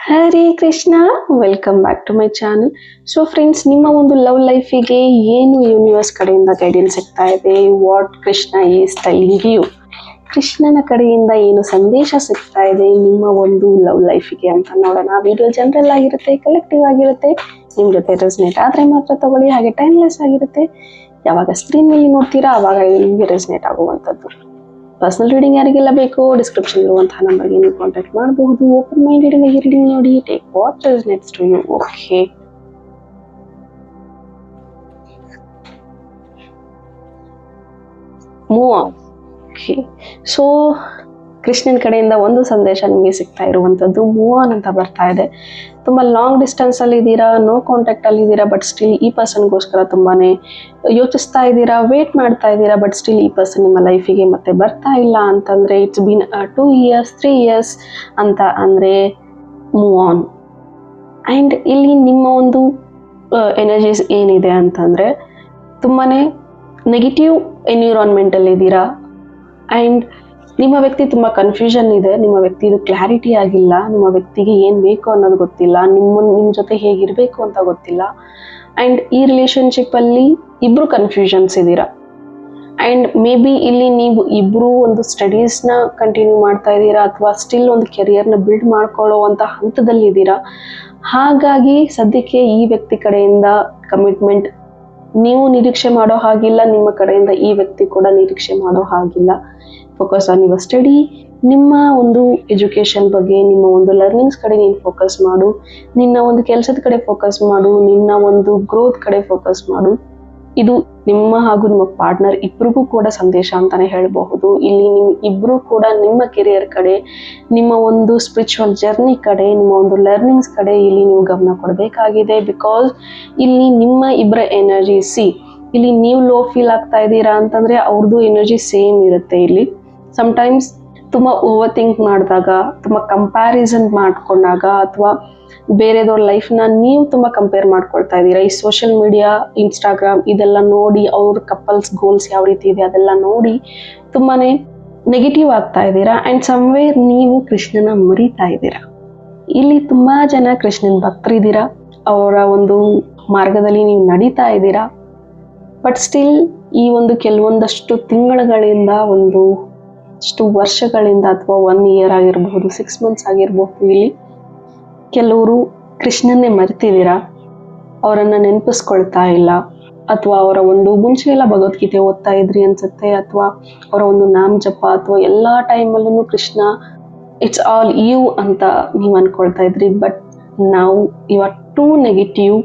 Hare Krishna, welcome back to my channel. So friends, ನಿಮ್ಮ ಒಂದು love ಲೈಫಿಗೆ ಏನು ಯೂನಿವರ್ಸ್ ಕಡೆಯಿಂದ ಗೈಡೆನ್ಸ್ ಸಿಗ್ತಾ ಇದೆ? What Krishna is telling you? ಕೃಷ್ಣನ ಕಡೆಯಿಂದ ಏನು ಸಂದೇಶ ಸಿಗ್ತಾ ಇದೆ ನಿಮ್ಮ ಒಂದು ಲವ್ ಲೈಫಿಗೆ ಅಂತ ನೋಡೋಣ. ವಿಡಿಯೋ ಜನರಲ್ ಆಗಿರುತ್ತೆ, ಕಲೆಕ್ಟಿವ್ ಆಗಿರುತ್ತೆ. ನಿಮ್ಮ ಜೊತೆ ರೆಸ್ನೇಟ್ ಆದರೆ ಮಾತ್ರ ತಗೊಳ್ಳಿ, ಹಾಗೆ ಟೈಮ್ಲೆಸ್ ಆಗಿರುತ್ತೆ. ಯಾವಾಗ ಸ್ಕ್ರೀನ್ ಮೇಲೆ ನೋಡ್ತೀರಾ ಆವಾಗ ನಿಮಗೆ ರೆಸ್ನೇಟ್ ಆಗುವಂಥದ್ದು. ಪರ್ಸನಲ್ ರೀಡಿಂಗ್ ಯಾರಿಗೆಲ್ಲ ಬೇಕು, ಡಿಸ್ಕ್ರಿಪ್ಷನ್ ಇರುವಂತಹ ನಂಬರ್ಗೆ ನೀವು ಕಾಂಟ್ಯಾಕ್ಟ್ ಮಾಡಬಹುದು. ಓಪನ್ ಮೈಂಡೆಡ್ ಆಗಿ ರೀಡಿಂಗ್ ನೋಡಿ, take what resonates to you. Okay, move on. Okay, so Krishnan ಕಡೆಯಿಂದ ಒಂದು ಸಂದೇಶ ನಿಮಗೆ ಸಿಗ್ತಾ ಇರುವಂಥದ್ದು ಮೂವ್ ಆನ್ ಅಂತ ಬರ್ತಾ ಇದೆ. ತುಂಬ ಲಾಂಗ್ ಡಿಸ್ಟೆನ್ಸ್ ಅಲ್ಲಿ ಇದ್ದೀರಾ, ನೋ ಕಾಂಟ್ಯಾಕ್ಟ್ ಅಲ್ಲಿ ಇದ್ದೀರಾ, ಬಟ್ ಸ್ಟಿಲ್ ಈ ಪರ್ಸನ್ಗೋಸ್ಕರ ತುಂಬಾನೇ ಯೋಚಿಸ್ತಾ ಇದ್ದೀರಾ, ವೇಟ್ ಮಾಡ್ತಾ ಇದ್ದೀರಾ. ಬಟ್ ಸ್ಟಿಲ್ ಈ ಪರ್ಸನ್ ನಿಮ್ಮ ಲೈಫಿಗೆ ಮತ್ತೆ ಬರ್ತಾ ಇಲ್ಲ ಅಂತಂದ್ರೆ ಇಟ್ಸ್ ಬೀನ್ 2 years 3 years ಅಂತ ಅಂದ್ರೆ ಮೂವ್ ಆನ್. ಆ್ಯಂಡ್ ಇಲ್ಲಿ ನಿಮ್ಮ ಒಂದು ಎನರ್ಜೀಸ್ ಏನಿದೆ ಅಂತಂದ್ರೆ ತುಂಬಾನೇ ನೆಗೆಟಿವ್ ಎನ್ವಿರಾನ್ಮೆಂಟಲ್ಲಿ ಇದ್ದೀರಾ. ಆ್ಯಂಡ್ ನಿಮ್ಮ ವ್ಯಕ್ತಿ ತುಂಬ ಕನ್ಫ್ಯೂಷನ್ ಇದೆ, ನಿಮ್ಮ ವ್ಯಕ್ತಿದು ಕ್ಲಾರಿಟಿ ಆಗಿಲ್ಲ, ನಿಮ್ಮ ವ್ಯಕ್ತಿಗೆ ಏನು ಬೇಕು ಅನ್ನೋದು ಗೊತ್ತಿಲ್ಲ, ನಿಮ್ಮ ಜೊತೆ ಹೇಗಿರಬೇಕು ಅಂತ ಗೊತ್ತಿಲ್ಲ. ಆ್ಯಂಡ್ ಈ ರಿಲೇಷನ್ಶಿಪ್ಪಲ್ಲಿ ಇಬ್ಬರು ಕನ್ಫ್ಯೂಷನ್ಸ್ ಇದ್ದೀರಾ. ಆ್ಯಂಡ್ ಮೇ ಬಿ ಇಲ್ಲಿ ನೀವು ಇಬ್ಬರು ಒಂದು ಸ್ಟಡೀಸ್ನ ಕಂಟಿನ್ಯೂ ಮಾಡ್ತಾ ಇದ್ದೀರಾ ಅಥವಾ ಸ್ಟಿಲ್ ಒಂದು ಕೆರಿಯರ್ನ ಬಿಲ್ಡ್ ಮಾಡ್ಕೊಳ್ಳೋವಂಥ ಹಂತದಲ್ಲಿದ್ದೀರಾ. ಹಾಗಾಗಿ ಸದ್ಯಕ್ಕೆ ಈ ವ್ಯಕ್ತಿ ಕಡೆಯಿಂದ ಕಮಿಟ್ಮೆಂಟ್ ನೀವು ನಿರೀಕ್ಷೆ ಮಾಡೋ ಹಾಗಿಲ್ಲ, ನಿಮ್ಮ ಕಡೆಯಿಂದ ಈ ವ್ಯಕ್ತಿ ಕೂಡ ನಿರೀಕ್ಷೆ ಮಾಡೋ ಹಾಗಿಲ್ಲ. ಫೋಕಸ್ ಆನ್ ಯುವರ್ ಸ್ಟಡಿ, ನಿಮ್ಮ ಒಂದು ಎಜುಕೇಷನ್ ಬಗ್ಗೆ, ನಿಮ್ಮ ಒಂದು ಲರ್ನಿಂಗ್ಸ್ ಕಡೆ ನೀನು ಫೋಕಸ್ ಮಾಡು, ನಿನ್ನ ಒಂದು ಕೆಲಸದ ಕಡೆ ಫೋಕಸ್ ಮಾಡು, ನಿನ್ನ ಒಂದು ಗ್ರೋತ್ ಕಡೆ ಫೋಕಸ್ ಮಾಡು. ಇದು ನಿಮ್ಮ ಹಾಗೂ ನಿಮ್ಮ ಪಾರ್ಟ್ನರ್ ಇಬ್ಬರಿಗೂ ಕೂಡ ಸಂದೇಶ ಅಂತಾನೆ ಹೇಳಬಹುದು. ಇಲ್ಲಿ ಇಬ್ಬರು ಕೂಡ ನಿಮ್ಮ ಕೆರಿಯರ್ ಕಡೆ, ನಿಮ್ಮ ಒಂದು ಸ್ಪಿರಿಚುವಲ್ ಜರ್ನಿ ಕಡೆ, ನಿಮ್ಮ ಒಂದು ಲರ್ನಿಂಗ್ಸ್ ಕಡೆ ಇಲ್ಲಿ ನೀವು ಗಮನ ಕೊಡಬೇಕಾಗಿದೆ. ಬಿಕಾಸ್ ಇಲ್ಲಿ ನಿಮ್ಮ ಇಬ್ಬರ ಎನರ್ಜಿ ಇಲ್ಲಿ ನೀವು ಲೋ ಫೀಲ್ ಆಗ್ತಾ ಇದ್ದೀರಾ ಅಂತಂದ್ರೆ ಅವ್ರದ್ದು ಎನರ್ಜಿ ಸೇಮ್ ಇರುತ್ತೆ. ಇಲ್ಲಿ ಸಮ್ಟೈಮ್ಸ್ ತುಂಬ ಓವರ್ ಥಿಂಕ್ ಮಾಡಿದಾಗ, ತುಂಬ ಕಂಪ್ಯಾರಿಸನ್ ಮಾಡ್ಕೊಂಡಾಗ ಅಥವಾ ಬೇರೆದವ್ರ ಲೈಫ್ನ ನೀವು ತುಂಬ ಕಂಪೇರ್ ಮಾಡ್ಕೊಳ್ತಾ ಇದ್ದೀರಾ. ಈ ಸೋಷಿಯಲ್ ಮೀಡಿಯಾ, ಇನ್ಸ್ಟಾಗ್ರಾಮ್ ಇದೆಲ್ಲ ನೋಡಿ ಅವ್ರ ಕಪಲ್ಸ್ ಗೋಲ್ಸ್ ಯಾವ ರೀತಿ ಇದೆ ಅದೆಲ್ಲ ನೋಡಿ ತುಂಬಾ ನೆಗೆಟಿವ್ ಆಗ್ತಾ ಇದ್ದೀರಾ. ಆ್ಯಂಡ್ ಸಮ್ವೇರ್ ನೀವು ಕೃಷ್ಣನ ಮರಿತಾ ಇದ್ದೀರಾ. ಇಲ್ಲಿ ತುಂಬ ಜನ ಕೃಷ್ಣನ ಭಕ್ತರಿದ್ದೀರಾ, ಅವರ ಒಂದು ಮಾರ್ಗದಲ್ಲಿ ನೀವು ನಡೀತಾ ಇದ್ದೀರಾ. ಬಟ್ ಸ್ಟಿಲ್ ಈ ಒಂದು ಕೆಲವೊಂದಷ್ಟು ತಿಂಗಳುಗಳಿಂದ, ಒಂದಷ್ಟು ವರ್ಷಗಳಿಂದ ಅಥವಾ 1 year ಆಗಿರಬಹುದು, 6 months ಆಗಿರಬಹುದು, ಇಲ್ಲಿ ಕೆಲವರು ಕೃಷ್ಣನ್ನೇ ಮರ್ತಿದ್ದೀರಾ, ಅವರನ್ನು ನೆನಪಿಸ್ಕೊಳ್ತಾ ಇಲ್ಲ. ಅಥವಾ ಅವರ ಒಂದು ಮುಂಚೆ ಎಲ್ಲ ಭಗವದ್ಗೀತೆ ಓದ್ತಾ ಇದ್ರಿ ಅನ್ಸುತ್ತೆ, ಅಥವಾ ಅವರ ಒಂದು ನಾಮ ಜಪ ಅಥವಾ ಎಲ್ಲ ಟೈಮಲ್ಲೂ ಕೃಷ್ಣ ಇಟ್ಸ್ ಆಲ್ ಯು ಅಂತ ನೀವು ಅನ್ಕೊಳ್ತಾ ಇದ್ರಿ. ಬಟ್ ನಾವು ಯು ಆರ್ ಟೂ ನೆಗೆಟಿವ್.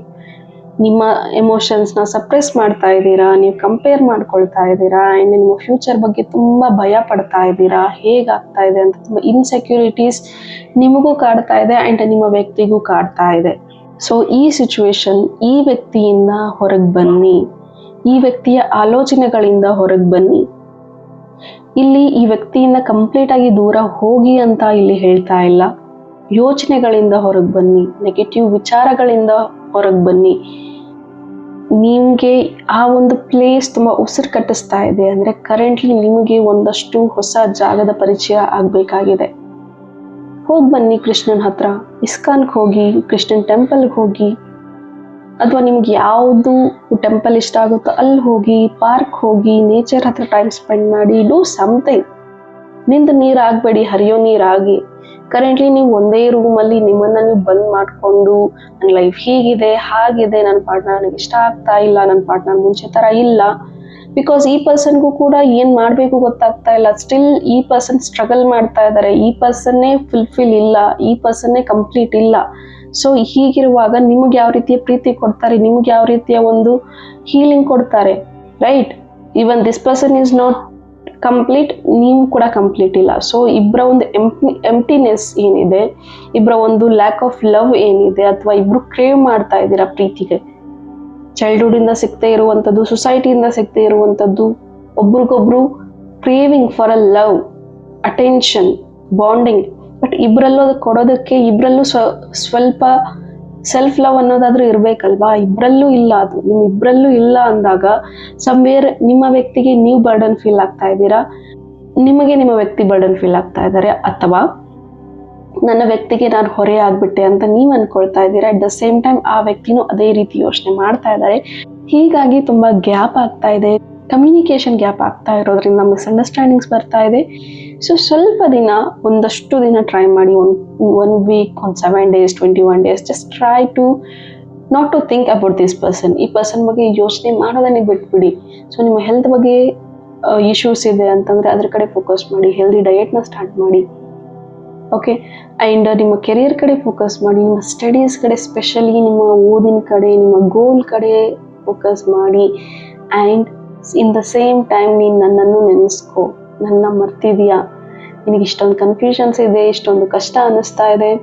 ನಿಮ್ಮ ಎಮೋಷನ್ಸ್ನ ಸಪ್ರೆಸ್ ಮಾಡ್ತಾ ಇದ್ದೀರಾ, ನೀವು ಕಂಪೇರ್ ಮಾಡ್ಕೊಳ್ತಾ ಇದ್ದೀರಾ. ಆ್ಯಂಡ್ ನಿಮ್ಮ ಫ್ಯೂಚರ್ ಬಗ್ಗೆ ತುಂಬ ಭಯ ಪಡ್ತಾ ಇದ್ದೀರಾ, ಹೇಗಾಗ್ತಾ ಇದೆ ಅಂತ ತುಂಬ ಇನ್ಸೆಕ್ಯೂರಿಟೀಸ್ ನಿಮಗೂ ಕಾಡ್ತಾ ಇದೆ ಆ್ಯಂಡ್ ನಿಮ್ಮ ವ್ಯಕ್ತಿಗೂ ಕಾಡ್ತಾ ಇದೆ. ಸೊ ಈ ಸಿಚುವೇಶನ್, ಈ ವ್ಯಕ್ತಿಯಿಂದ ಹೊರಗೆ ಬನ್ನಿ, ಈ ವ್ಯಕ್ತಿಯ ಆಲೋಚನೆಗಳಿಂದ ಹೊರಗೆ ಬನ್ನಿ. ಇಲ್ಲಿ ಈ ವ್ಯಕ್ತಿಯಿಂದ ಕಂಪ್ಲೀಟ್ ಆಗಿ ದೂರ ಹೋಗಿ ಅಂತ ಇಲ್ಲಿ ಹೇಳ್ತಾ ಇಲ್ಲ. ಯೋಚನೆಗಳಿಂದ ಹೊರಗೆ ಬನ್ನಿ, ನೆಗೆಟಿವ್ ವಿಚಾರಗಳಿಂದ ಹೊರಗೆ ಬನ್ನಿ. ನಿಮಗೆ ಆ ಒಂದು ಪ್ಲೇಸ್ ತುಂಬ ಉಸಿರು ಕಟ್ಟಿಸ್ತಾ ಇದೆ ಅಂದರೆ ಕರೆಂಟ್ಲಿ ನಿಮಗೆ ಒಂದಷ್ಟು ಹೊಸ ಜಾಗದ ಪರಿಚಯ ಆಗಬೇಕಾಗಿದೆ. ಹೋಗಿ ಬನ್ನಿ ಕೃಷ್ಣನ ಹತ್ರ, ಇಸ್ಕಾನ್ಗೆ ಹೋಗಿ, ಕೃಷ್ಣನ್ ಟೆಂಪಲ್ಗೆ ಹೋಗಿ, ಅಥವಾ ನಿಮ್ಗೆ ಯಾವುದು ಟೆಂಪಲ್ ಇಷ್ಟ ಆಗುತ್ತೋ ಅಲ್ಲಿ ಹೋಗಿ, ಪಾರ್ಕ್ ಹೋಗಿ, ನೇಚರ್ ಹತ್ರ ಟೈಮ್ ಸ್ಪೆಂಡ್ ಮಾಡಿ, ಡೂ ಸಮಥಿಂಗ್. ನಿಂದು ನೀರಾಗಬೇಡಿ, ಹರಿಯೋ ನೀರಾಗಿ. ಕರೆಂಟ್ಲಿ ನೀವು ಒಂದೇ ರೂಮಲ್ಲಿ ನಿಮ್ಮನ್ನು ನೀವು ಬಂದ್ ಮಾಡಿಕೊಂಡು ನನ್ನ ಲೈಫ್ ಹೀಗಿದೆ ಹಾಗಿದೆ, ನನ್ನ ಪಾರ್ಟ್ನರ್ ನನಗೆ ಇಷ್ಟ ಆಗ್ತಾ ಇಲ್ಲ, ನನ್ನ ಪಾರ್ಟ್ನರ್ ಮುಂಚೆ ಥರ ಇಲ್ಲ. ಬಿಕಾಸ್ ಈ ಪರ್ಸನ್ಗೂ ಕೂಡ ಏನು ಮಾಡಬೇಕು ಗೊತ್ತಾಗ್ತಾ ಇಲ್ಲ. ಸ್ಟಿಲ್ ಈ ಪರ್ಸನ್ ಸ್ಟ್ರಗಲ್ ಮಾಡ್ತಾ ಇದ್ದಾರೆ, ಈ ಪರ್ಸನ್ನೇ ಫುಲ್ಫಿಲ್ ಇಲ್ಲ, ಈ ಪರ್ಸನ್ನೇ ಕಂಪ್ಲೀಟ್ ಇಲ್ಲ. ಸೊ ಹೀಗಿರುವಾಗ ನಿಮ್ಗೆ ಯಾವ ರೀತಿಯ ಪ್ರೀತಿ ಕೊಡ್ತಾರೆ, ನಿಮ್ಗೆ ಯಾವ ರೀತಿಯ ಒಂದು ಹೀಲಿಂಗ್ ಕೊಡ್ತಾರೆ, right? Even this person is not complete, ನೀವು ಕೂಡ ಕಂಪ್ಲೀಟ್ ಇಲ್ಲ. ಸೊ ಇಬ್ಬರ ಒಂದು ಎಂಪ್ಟಿನೆಸ್ ಏನಿದೆ, ಇಬ್ಬರ ಒಂದು ಲ್ಯಾಕ್ ಆಫ್ ಲವ್ ಏನಿದೆ, ಅಥವಾ ಇಬ್ರು ಕ್ರೇವ್ ಮಾಡ್ತಾ ಇದ್ದೀರಾ ಪ್ರೀತಿಗೆ. ಚೈಲ್ಡ್ಹುಡ್ಡಿಂದ ಸಿಗ್ತಾ ಇರುವಂಥದ್ದು, ಸೊಸೈಟಿಯಿಂದ ಸಿಗ್ತಾ ಇರುವಂಥದ್ದು, ಒಬ್ರಿಗೊಬ್ರು craving for a love, attention, bonding. But ಇಬ್ಬರಲ್ಲೂ ಅದು ಕೊಡೋದಕ್ಕೆ ಇಬ್ಬರಲ್ಲೂ ಸ್ವಲ್ಪ ಸೆಲ್ಫ್ ಲವ್ ಅನ್ನೋದಾದ್ರೂ ಇರಬೇಕಲ್ವಾ? ಇಬ್ಬರಲ್ಲೂ ಇಲ್ಲ. ಅದು ನಿಮ್ಮಿಬ್ಬರಲ್ಲೂ ಇಲ್ಲ ಅಂದಾಗ ಸಮ್ವೇರ್ ನಿಮ್ಮ ವ್ಯಕ್ತಿಗೆ ನೀವು ಬರ್ಡನ್ ಫೀಲ್ ಆಗ್ತಾ ಇದ್ದೀರಾ, ನಿಮಗೆ ನಿಮ್ಮ ವ್ಯಕ್ತಿ ಬರ್ಡನ್ ಫೀಲ್ ಆಗ್ತಾ ಇದ್ದಾರೆ, ಅಥವಾ ನನ್ನ ವ್ಯಕ್ತಿಗೆ ನಾನು ಹೊರೆ ಆಗ್ಬಿಟ್ಟೆ ಅಂತ ನೀವು ಅನ್ಕೊಳ್ತಾ ಇದ್ದೀರಾ. ಅಟ್ ದ ಸೇಮ್ ಟೈಮ್ ಆ ವ್ಯಕ್ತಿನೂ ಅದೇ ರೀತಿ ಯೋಚನೆ ಮಾಡ್ತಾ ಇದ್ದಾರೆ. ಹೀಗಾಗಿ ತುಂಬಾ ಗ್ಯಾಪ್ ಆಗ್ತಾ ಇದೆ, ಕಮ್ಯುನಿಕೇಶನ್ ಗ್ಯಾಪ್ ಆಗ್ತಾ ಇರೋದ್ರಿಂದ ಮಿಸ್ಅಂಡರ್ಸ್ಟ್ಯಾಂಡಿಂಗ್ಸ್ ಬರ್ತಾ ಇದೆ. ಸೊ ಸ್ವಲ್ಪ ದಿನ, ಒಂದಷ್ಟು ದಿನ ಟ್ರೈ ಮಾಡಿ, one week, 7 days, 21 days, just try to not to think about this person. ಈ ಪರ್ಸನ್ ಬಗ್ಗೆ ಯೋಚನೆ ಮಾಡೋದನ್ನೇ ಬಿಟ್ಬಿಡಿ. ಸೊ ನಿಮ್ಮ ಹೆಲ್ತ್ ಬಗ್ಗೆ ಇಶ್ಯೂಸ್ ಇದೆ ಅಂತಂದರೆ ಅದ್ರ ಕಡೆ ಫೋಕಸ್ ಮಾಡಿ, ಹೆಲ್ದಿ ಡಯೆಟ್ನ ಸ್ಟಾರ್ಟ್ ಮಾಡಿ. ಓಕೆ, ಆ್ಯಂಡ್ ನಿಮ್ಮ ಕೆರಿಯರ್ ಕಡೆ ಫೋಕಸ್ ಮಾಡಿ, ನಿಮ್ಮ ಸ್ಟಡೀಸ್ ಕಡೆ, ಸ್ಪೆಷಲಿ ನಿಮ್ಮ ಓದಿನ ಕಡೆ, ನಿಮ್ಮ ಗೋಲ್ ಕಡೆ ಫೋಕಸ್ ಮಾಡಿ. And in the same time ನೀನು ನನ್ನನ್ನು ನೆನೆಸ್ಕೊ. ನನ್ನ ಮರ್ತಿದೆಯಾ, ನಿನಗೆ ಇಷ್ಟೊಂದು ಕನ್ಫ್ಯೂಷನ್ಸ್ ಇದೆ, ಇಷ್ಟೊಂದು ಕಷ್ಟ ಅನ್ನಿಸ್ತಾ ಇದೆ,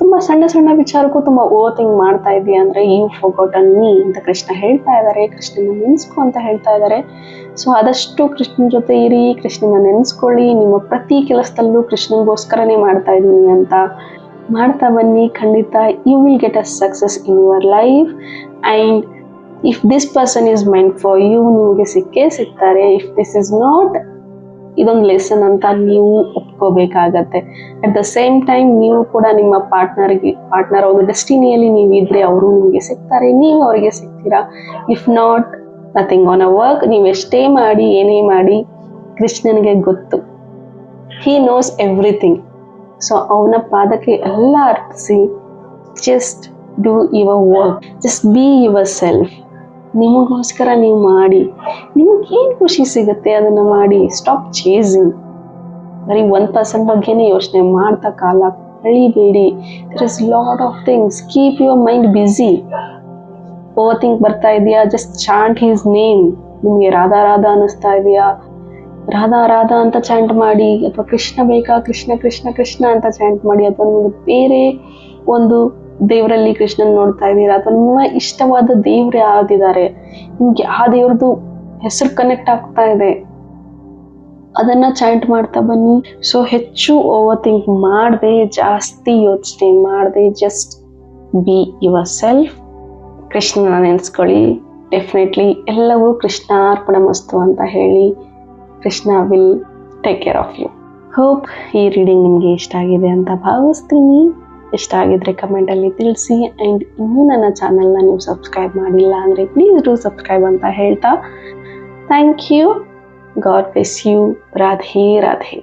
ತುಂಬ ಸಣ್ಣ ಸಣ್ಣ ವಿಚಾರಕ್ಕೂ ತುಂಬ ಓವರ್ ಥಿಂಕ್ ಮಾಡ್ತಾ ಇದೆಯಾ ಅಂದರೆ ಯು ಫಾರ್ಗಾಟನ್ ಮೀ ಅಂತ ಕೃಷ್ಣ ಹೇಳ್ತಾ ಇದ್ದಾರೆ. ಕೃಷ್ಣನ ನೆನೆಸ್ಕೊ ಅಂತ ಹೇಳ್ತಾ ಇದ್ದಾರೆ. ಸೊ ಆದಷ್ಟು ಕೃಷ್ಣನ ಜೊತೆ ಇರಿ, ಕೃಷ್ಣನ ನೆನೆಸ್ಕೊಳ್ಳಿ. ನಿಮ್ಮ ಪ್ರತಿ ಕೆಲಸದಲ್ಲೂ ಕೃಷ್ಣನಿಗೋಸ್ಕರನೇ ಮಾಡ್ತಾ ಇದ್ದೀನಿ ಅಂತ ಮಾಡ್ತಾ ಬನ್ನಿ. ಖಂಡಿತ you will get a success in your life. And if this person is mind for you, ನಿಮಗೆ ಸಿಕ್ಕೇ ಸಿಗ್ತಾರೆ. ಇಫ್ ದಿಸ್ ಇಸ್ ನಾಟ್, ಇದೊಂದು ಲೆಸನ್ ಅಂತ ನೀವು ಒಪ್ಕೋಬೇಕಾಗತ್ತೆ. ಅಟ್ ದ ಸೇಮ್ ಟೈಮ್ ನೀವು ಕೂಡ ನಿಮ್ಮ ಪಾರ್ಟ್ನರ್ ಒಂದು ಡೆಸ್ಟಿನಿಯಲ್ಲಿ ನೀವು ಇದ್ರೆ ಅವರು ನಿಮಗೆ ಸಿಗ್ತಾರೆ, ನೀವು ಅವರಿಗೆ ಸಿಗ್ತೀರಾ. If not, nothing on a work. ನೀವು ಎಷ್ಟೇ ಮಾಡಿ, ಏನೇ ಮಾಡಿ, ಕೃಷ್ಣನಿಗೆ ಗೊತ್ತು. He knows everything. ಸೊ ಅವನ ಪಾದಕ್ಕೆ ಎಲ್ಲ ಅರ್ಪಿಸಿ, just do your work, just be yourself. ನಿಮಗೋಸ್ಕರ ನೀವು ಮಾಡಿ, ನಿಮಗೇನು ಖುಷಿ ಸಿಗುತ್ತೆ ಅದನ್ನು ಮಾಡಿ. Stop chasing. ಬರೀ ಒಂದು ಪರ್ಸನ್ ಬಗ್ಗೆನೇ ಯೋಚನೆ ಮಾಡ್ತಾ ಕಾಲ ಕಳಿಬೇಡಿ. There is lot of things. Keep your mind busy. Overthink ಬರ್ತಾ ಇದೆಯಾ, ಜಸ್ಟ್ ಚಾಂಟ್ ಹಿಸ್ ನೇಮ್. ನಿಮಗೆ ರಾಧಾ ರಾಧಾ ಅನ್ನಿಸ್ತಾ ಇದೆಯಾ, ರಾಧಾ ರಾಧಾ ಅಂತ ಚಾಂಟ್ ಮಾಡಿ. ಅಥವಾ ಕೃಷ್ಣ ಬೇಕಾ, ಕೃಷ್ಣ ಕೃಷ್ಣ ಕೃಷ್ಣ ಅಂತ ಚಾಂಟ್ ಮಾಡಿ. ಅಥವಾ ನಿಮಗೆ ಬೇರೆ ಒಂದು ದೇವರಲ್ಲಿ ಕೃಷ್ಣನ್ ನೋಡ್ತಾ ಇದ್ದೀರಾ, ಅಥವಾ ನಿಮ್ಮ ಇಷ್ಟವಾದ ದೇವ್ರು ಯಾವ್ದಿದ್ದಾರೆ, ನಿಮ್ಗೆ ಆ ದೇವ್ರದ್ದು ಹೆಸರು ಕನೆಕ್ಟ್ ಆಗ್ತಾ ಇದೆ, ಅದನ್ನ ಚಾಂಟ್ ಮಾಡ್ತಾ ಬನ್ನಿ. ಸೊ ಹೆಚ್ಚು ಓವರ್ ಥಿಂಕ್ ಮಾಡದೆ, ಜಾಸ್ತಿ ಯೋಚನೆ ಮಾಡದೆ, ಜಸ್ಟ್ ಬಿ ಯುವರ್ ಸೆಲ್ಫ್. ಕೃಷ್ಣನ ನೆನೆಸ್ಕೊಳ್ಳಿ. ಡೆಫಿನೆಟ್ಲಿ ಎಲ್ಲವೂ ಕೃಷ್ಣಾರ್ಪಣಮಸ್ತು ಅಂತ ಹೇಳಿ. Krishna will take care of you. Hope ಈ ರೀಡಿಂಗ್ ನಿಮಗೆ ಇಷ್ಟ ಆಗಿದೆ ಅಂತ ಭಾವಿಸ್ತೀನಿ. ಇಷ್ಟ ಆಗಿದ್ರೆ ಕಮೆಂಟಲ್ಲಿ ತಿಳಿಸಿ. ಆ್ಯಂಡ್ ಇನ್ನೂ ನನ್ನ ಚಾನಲ್ನ ನೀವು ಸಬ್ಸ್ಕ್ರೈಬ್ ಮಾಡಿಲ್ಲ ಅಂದರೆ ಪ್ಲೀಸ್ ಡೂ ಸಬ್ಸ್ಕ್ರೈಬ್ ಅಂತ ಹೇಳ್ತಾ thank you. God bless you. Radhe Radhe.